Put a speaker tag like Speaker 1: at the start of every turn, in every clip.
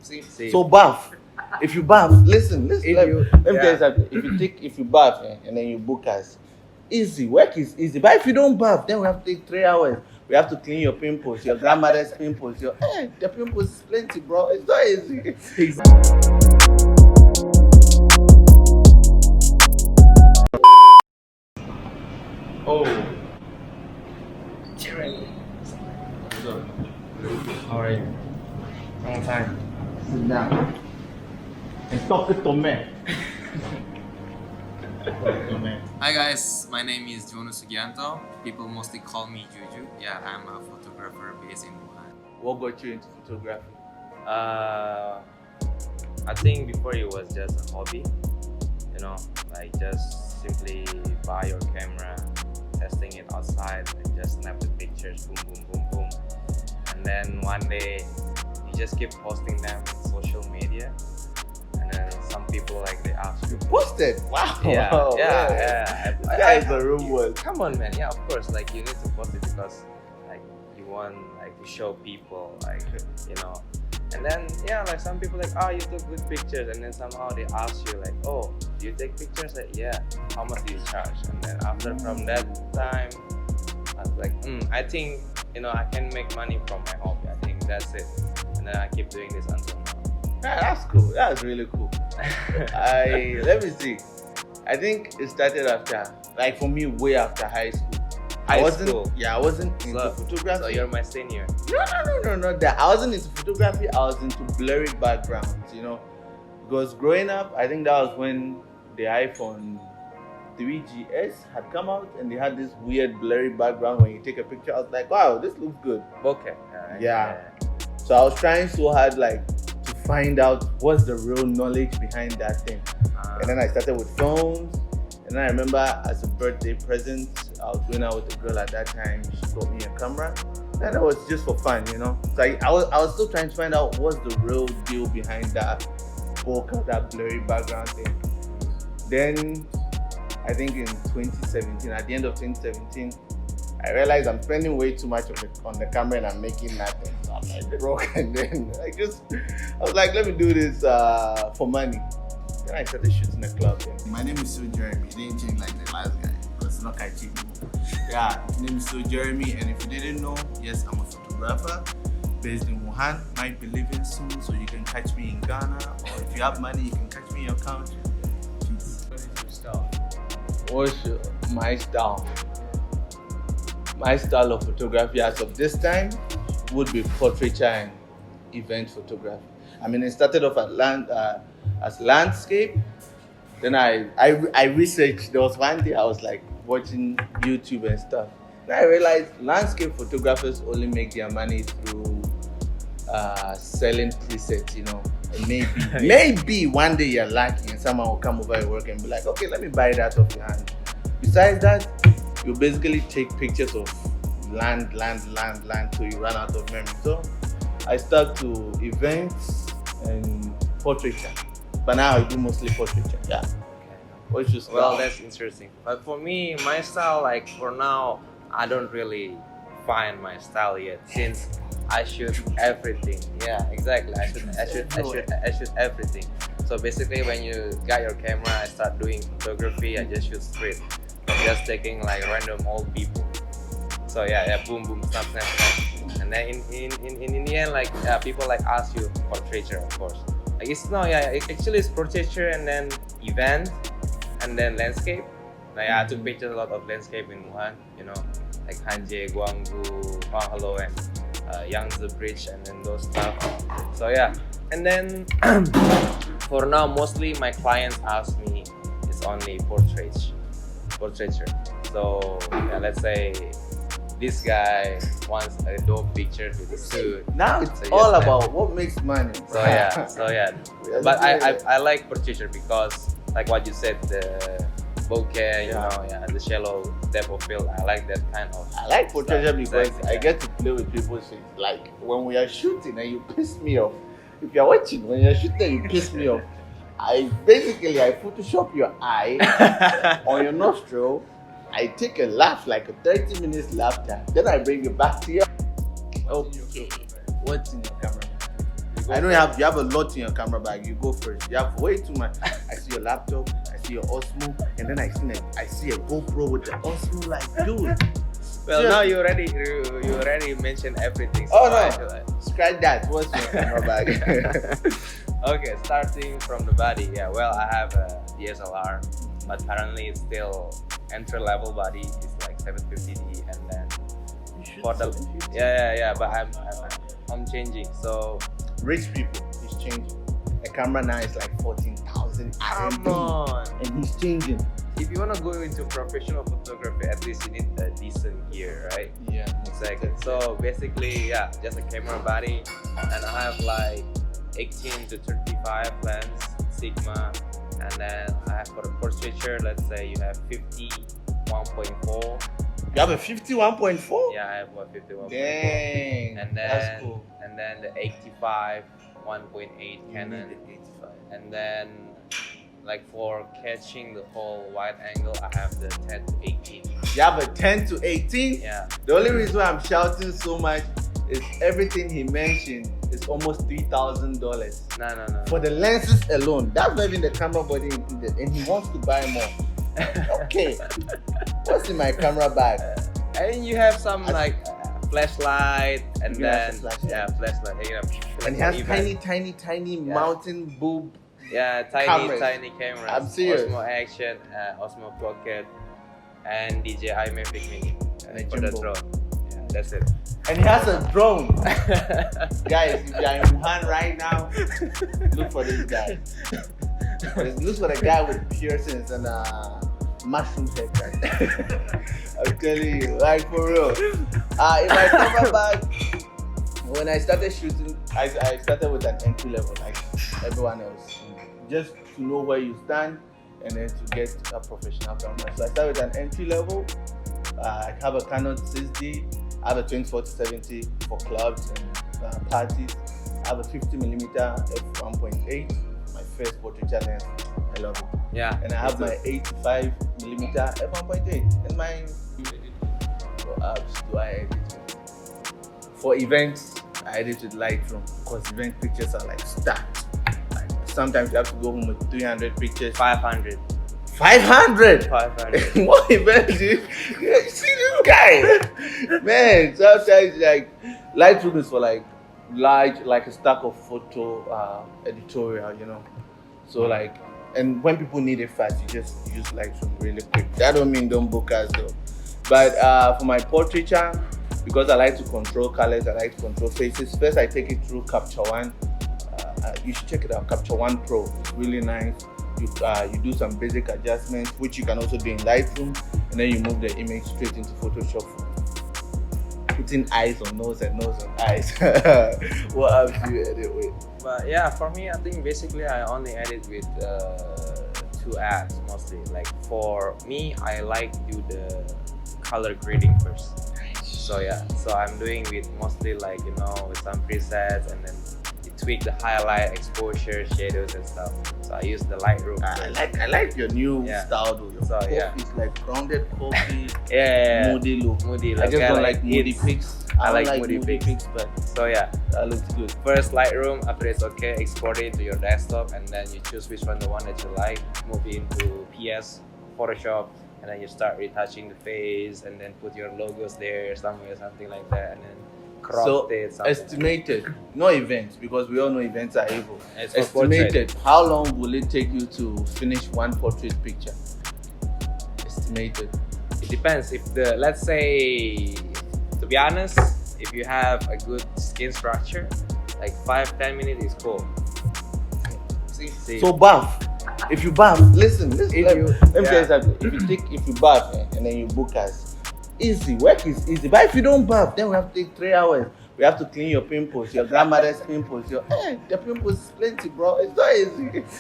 Speaker 1: See?
Speaker 2: See.
Speaker 1: So bath. If you bath, listen. Let me tell you something. If you bath and then you book us, easy. Work is easy. But if you don't bath, then we have to take 3 hours. We have to clean your pimples, your grandmother's pimples. The pimples is plenty, bro. It's not easy. Oh, Jeremy. What's up?
Speaker 2: How are you? Long time.
Speaker 1: Sit down and talk to me.
Speaker 3: Hi guys, my name is Jonas Sugianto. People mostly call me Juju. Yeah, I'm a photographer based in Wuhan.
Speaker 1: What got you into photography?
Speaker 2: I think before it was just a hobby, like just simply buy your camera, testing it outside and just snap the pictures, boom, boom, boom, boom. And then one day you just keep posting them in social media. And then some people like they ask you.
Speaker 1: Posted? Wow.
Speaker 2: Yeah.
Speaker 1: That is a real word.
Speaker 2: Come on, man. Yeah, of course. Like you need to post it because like you want like to show people And then like some people like, oh, you took good pictures, and then somehow they ask you like, oh, do you take pictures? Like, yeah. How much do you charge? And then after from that time, I was like, I think I can make money from my hobby. I think that's it. And then I keep doing this until now.
Speaker 1: Yeah, that's cool. That's really cool. Let me see. I think it started after, like for me, way after high school. I wasn't into photography.
Speaker 2: So you're my senior.
Speaker 1: No, not that. I wasn't into photography. I was into blurry backgrounds, because growing up, I think that was when the iPhone 3GS had come out, and they had this weird blurry background. When you take a picture, I was like, wow, this looks good.
Speaker 2: Okay.
Speaker 1: Yeah. So I was trying so hard, like, to find out what's the real knowledge behind that thing. And then I started with phones. And I remember as a birthday present, I was going out with a girl at that time. She got me a camera. And it was just for fun, So I was still trying to find out what's the real deal behind that bokeh, that blurry background thing. Then I think in 2017, at the end of 2017, I realized I'm spending way too much on the camera and I'm making nothing. So I'm like broke, and then I was like, let me do this for money. Then I started shooting a club.
Speaker 4: My name is Jeremy. It didn't change like the last guy because it's not catching. Yeah, my name is Jeremy, and if you didn't know, yes, I'm a photographer based in Wuhan. Might be leaving soon, so you can catch me in Ghana, or if you have money, you can catch me in your country. Peace.
Speaker 3: What is your style?
Speaker 1: What's my style? My style of photography as of this time would be portraiture and event photography. I mean, it started off as landscape. Then I researched. There was one day I was like watching YouTube and stuff. Then I realized landscape photographers only make their money through selling presets, And maybe one day you're lucky and someone will come over your work and be like, okay, let me buy that off your hand. Besides that, you basically take pictures of land till you run out of memory. So I stuck to events and portraiture. But now I do mostly portraiture. Yeah. What's your style?
Speaker 2: Well, that's interesting. But for me, my style, like for now, I don't really find my style yet, since I shoot everything. Yeah, exactly. I shoot everything. So basically, when you got your camera, I start doing photography. I just shoot straight, just taking like random old people. So yeah, boom, boom, snap. And then in the end, like people like ask you portraiture, of course. Like actually it's portraiture and then event and then landscape. Like I took pictures a lot of landscape in Wuhan, like Hanje, Guanggu, Mahalo, and Yangtze Bridge, and then those stuff. So yeah, and then for now, mostly my clients ask me it's only portraiture. So yeah, let's say this guy wants a dope picture with a suit.
Speaker 1: Now it's all about what makes money.
Speaker 2: So yeah. But I like portraiture because, like what you said, the bokeh, the shallow depth of field. I like that kind of.
Speaker 1: I like portraiture because
Speaker 2: exactly.
Speaker 1: I get to play with people's face. Like when we are shooting and you piss me off. If you're watching, when you're shooting, you piss me off. I Photoshop your eye on your nostril. I take a laugh, like a 30 minutes laughter. Then I bring it back to you. Okay. What's in your camera? I know you have a lot in your camera bag. You go first. You have way too much. I see your laptop, I see your Osmo, and then I see a GoPro with the Osmo. Like, dude.
Speaker 2: Well,
Speaker 1: Yeah.
Speaker 2: now you already mentioned everything. So
Speaker 1: Oh
Speaker 2: I
Speaker 1: no,
Speaker 2: feel like-
Speaker 1: scratch that. What's my camera bag?
Speaker 2: Okay, starting from the body. Yeah, well, I have a DSLR, but currently it's still entry-level body. It's like 750D, and then for the yeah. But I'm changing. So
Speaker 1: Rich people, he's changing. A camera now is like 14,000.
Speaker 2: come on.
Speaker 1: And he's changing.
Speaker 2: If you wanna go into professional photography, at least you need a decent gear, right?
Speaker 1: Yeah,
Speaker 2: Exactly. So basically, yeah, just a camera body, and I have like 18 to 35 lens, Sigma, and then I have for the portraiture, let's say you have 50, 1.4.
Speaker 1: You have a 51.4?
Speaker 2: Yeah, I have one 51.4.
Speaker 1: Dang.
Speaker 2: And
Speaker 1: that's
Speaker 2: then
Speaker 1: cool.
Speaker 2: and then the 85, 1.8 Canon, and then like for catching the whole wide angle, I have the 10 to 18.
Speaker 1: You have a 10 to 18?
Speaker 2: Yeah.
Speaker 1: The only reason why I'm shouting so much is everything he mentioned is almost $3,000
Speaker 2: No.
Speaker 1: for the lenses alone. That's not even the camera body included, and he wants to buy more. Okay, what's in my camera bag?
Speaker 2: And you have some like flashlight, and
Speaker 1: You have
Speaker 2: then
Speaker 1: a flashlight.
Speaker 2: yeah, flashlight hanging up.
Speaker 1: And he has
Speaker 2: Even-
Speaker 1: tiny mountain boob.
Speaker 2: yeah,
Speaker 1: cameras.
Speaker 2: tiny cameras.
Speaker 1: I'm serious.
Speaker 2: Osmo Action, Osmo Pocket, and DJI Mavic Mini
Speaker 1: And a
Speaker 2: for the
Speaker 1: gimbal.
Speaker 2: drone. Yeah, that's it.
Speaker 1: And he has a drone. Guys, if you are in Wuhan right now, look for this guy. Look for the guy with piercings and mushroom haircut. I'm telling you, like for real. In my camera bag, when I started shooting, I started with an entry level, like everyone else, just to know where you stand and then to get a professional camera. So I started with an entry level. I have a Canon 6D. I have a 24-70 for clubs and parties. I have a 50mm f1.8, my first portraiture lens. I love it.
Speaker 2: Yeah.
Speaker 1: And I have my 85mm f1.8. And my what apps do I edit with? For events, I edit with Lightroom because event pictures are like stacked. Like sometimes you have to go home with 300 pictures.
Speaker 2: 500.
Speaker 1: 500.
Speaker 2: 500.
Speaker 1: What event do you see this guy? Man, sometimes like Lightroom is for like large, like a stack of photo editorial, you know. So like, and when people need it fast, you just use Lightroom really quick. That don't mean don't book us though. But for my portraiture, because I like to control colors, I like to control faces. First, I take it through Capture One. You should check it out. Capture One Pro. It's really nice. You do some basic adjustments, which you can also do in Lightroom, and then you move the image straight into Photoshop. Putting eyes on nose and nose on eyes. What else do you edit with?
Speaker 2: But yeah, for me, I think basically I only edit with 2 apps mostly. Like for me, I like to do the color grading first. So yeah, so I'm doing with mostly like, you know, with some presets, and then you tweak the highlight, exposure, shadows and stuff. So I use the Lightroom.
Speaker 1: I like your new
Speaker 2: Yeah.
Speaker 1: style though. Your
Speaker 2: So,
Speaker 1: coffee
Speaker 2: yeah.
Speaker 1: is like grounded coffee,
Speaker 2: Yeah,
Speaker 1: moody look.
Speaker 2: moody.
Speaker 1: I just
Speaker 2: okay,
Speaker 1: don't like moody
Speaker 2: it's-
Speaker 1: pics.
Speaker 2: I
Speaker 1: don't
Speaker 2: like moody pics.
Speaker 1: but
Speaker 2: So yeah,
Speaker 1: that looks good.
Speaker 2: first Lightroom, after it's okay, export it to your desktop, and then you choose which one the one that you like. Move it into PS, Photoshop, and then you start retouching the face, and then put your logos there somewhere, something like that, and then crop
Speaker 1: So
Speaker 2: it. Something.
Speaker 1: estimated, not events, because we all know events are evil.
Speaker 2: It's for
Speaker 1: Estimated, how long will it take you to finish one portrait picture? Estimated.
Speaker 2: It depends. If the, let's say, to be honest, if you have a good skin structure, like 5-10 minutes is cool. See.
Speaker 1: So bath. If you bath, listen.
Speaker 2: If
Speaker 1: let
Speaker 2: you-
Speaker 1: me tell
Speaker 2: yeah.
Speaker 1: you something. If you bath and then you book us, easy. Work is easy. But if you don't bath, then we have to take 3 hours. We have to clean your pimples, your grandmother's pimples. The pimples is plenty, bro. It's not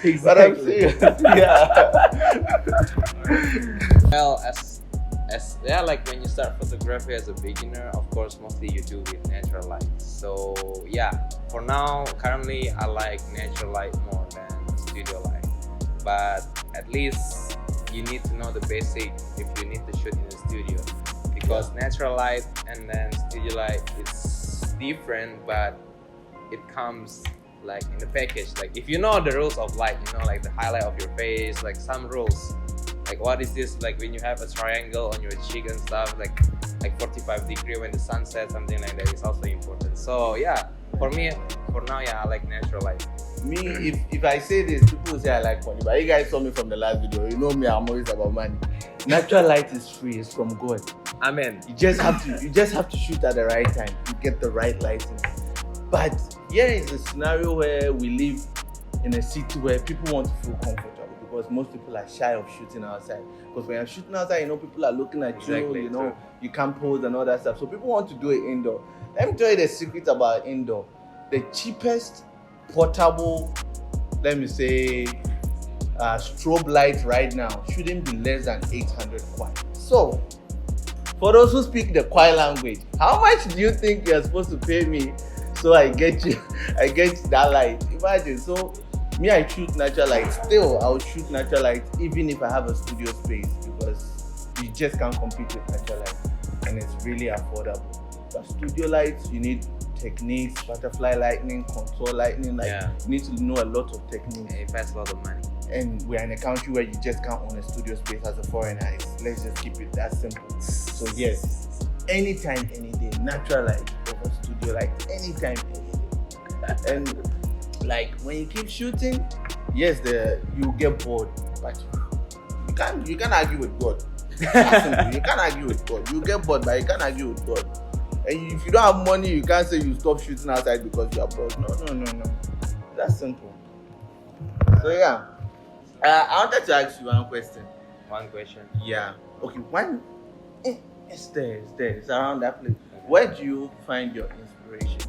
Speaker 1: easy. But I'm serious. Yeah.
Speaker 2: Well, as yeah, like when you start photography as a beginner, of course, mostly you do with natural light. So yeah, for now, currently I like natural light more than studio light. But at least you need to know the basic if you need to shoot in the studio, because natural light and then studio light, it's different, but it comes like in the package. Like if you know the rules of light, you know, like the highlight of your face, like some rules. Like what is this? Like when you have a triangle on your cheek and stuff, like 45-degree when the sun sets, something like that is also important. So yeah, for me, for now, yeah, I like natural light.
Speaker 1: Me, if I say this, people will say I like money. But you guys saw me from the last video. You know me, I'm always about money. Natural light is free. It's from God.
Speaker 2: Amen.
Speaker 1: You just have to shoot at the right time. You get the right lighting. But here is a scenario where we live in a city where people want to feel comfortable because most people are shy of shooting outside. Because when you're shooting outside, you know, people are looking at
Speaker 2: Exactly,
Speaker 1: you know,
Speaker 2: true.
Speaker 1: you can't pose and all that stuff. So people want to do it indoor. Let me tell you the secret about indoor. The cheapest portable, let me say, strobe light right now shouldn't be less than 800 kwai. So, for those who speak the Kwai language, how much do you think you're supposed to pay me so I get that light? Imagine. So, me, I shoot natural light. Still, I'll shoot natural light even if I have a studio space because you just can't compete with natural light, and it's really affordable. But studio lights, you need techniques, butterfly lightning, contour lightning. Like you need to know a lot of techniques.
Speaker 2: Yeah, it costs a lot of money.
Speaker 1: And we're in a country where you just can't own a studio space as a foreigner. Let's just keep it that simple. So yes, anytime, any day, natural light over studio light, anytime, any day. And like when you keep shooting, yes, you get bored, but you can't argue with God. That's simple. You can't argue with God. You get bored, but you can't argue with God. And if you don't have money, you can't say you stop shooting outside because you are bored. No. That's simple. So yeah, I wanted to ask you one question.
Speaker 2: One question.
Speaker 1: Yeah. Okay. One. It's there. It's around that place. Where do you find your inspiration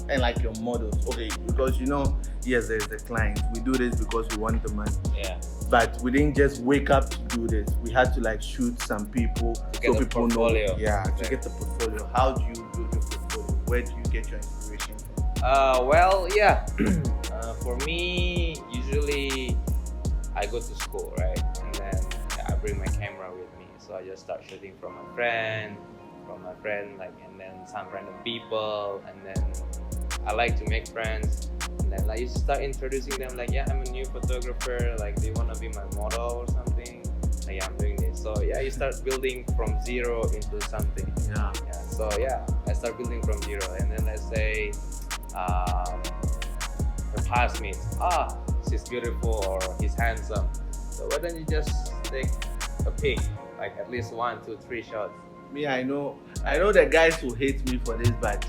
Speaker 1: and like your models? Okay, because you know, yes, there's the client. We do this because we want the money.
Speaker 2: Yeah.
Speaker 1: But we didn't just wake up to do this. We had to like shoot some people
Speaker 2: To
Speaker 1: so
Speaker 2: get the
Speaker 1: people know.
Speaker 2: portfolio.
Speaker 1: Yeah,
Speaker 2: Exactly.
Speaker 1: to get the portfolio. How do you build your portfolio? Where do you get your inspiration from?
Speaker 2: Well, yeah. For me, usually I go to school, right? And then I bring my camera with me. So I just start shooting from my friend, like, and then some random people. And then I like to make friends. And then like you start introducing them like, yeah, I'm a new photographer. Like, do you want to be my model or something? Like, yeah, I'm doing this. So yeah, you start building from zero into something.
Speaker 1: Yeah.
Speaker 2: So yeah, I start building from zero. And then let's say her classmates, she's beautiful or he's handsome. So why don't you just take a pic, like at least 1, 2, 3 shots?
Speaker 1: Me, I know the guys who hate me for this, but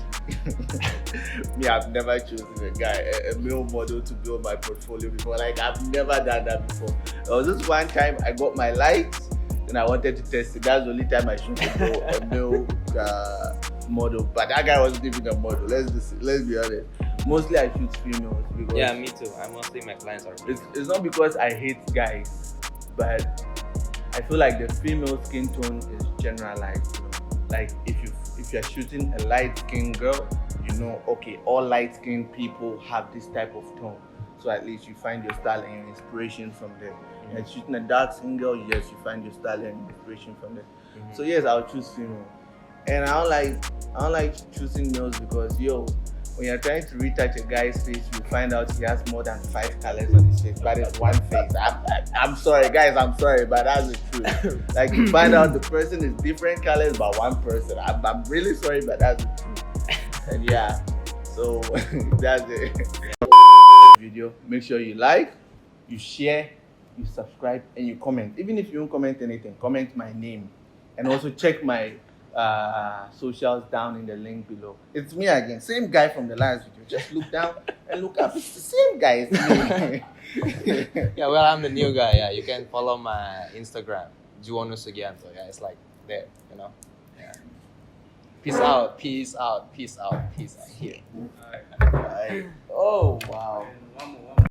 Speaker 1: me, I've never chosen a male model to build my portfolio before. Like, I've never done that before. There was this one time I got my lights and I wanted to test it. That's the only time I shot a male model. But that guy wasn't even a model. Let's be honest. Mostly I shoot females because
Speaker 2: Yeah, me too. My clients are.
Speaker 1: it's not because I hate guys, but I feel like the female skin tone is generalized. You know? Like if you're shooting a light skinned girl, you know, okay, all light skinned people have this type of tone. So at least you find your style and your inspiration from there.
Speaker 2: Mm-hmm.
Speaker 1: And shooting a dark skinned girl, yes, you find your style and inspiration from there.
Speaker 2: Mm-hmm.
Speaker 1: So yes, I'll choose female. And I don't like choosing males because when you're trying to retouch a guy's face, you find out he has more than 5 colors on his face, but it's one face. I'm sorry, guys, but that's the truth. Like, you find out the person is different colors, but one person. I'm really sorry, but that's the truth. And yeah, so that's it. Video. Make sure you like, you share, you subscribe, and you comment. Even if you don't comment anything, comment my name, and also check my socials down in the link below. It's me again, same guy from the last video. Just look down and look up. It's the same guy. It's me.
Speaker 2: Yeah, well, I'm the new guy. Yeah, you can follow my Instagram, Juonu Sugianto. Yeah, it's like there, you know. Yeah. Peace out. Here.
Speaker 1: Oh wow.
Speaker 4: One more.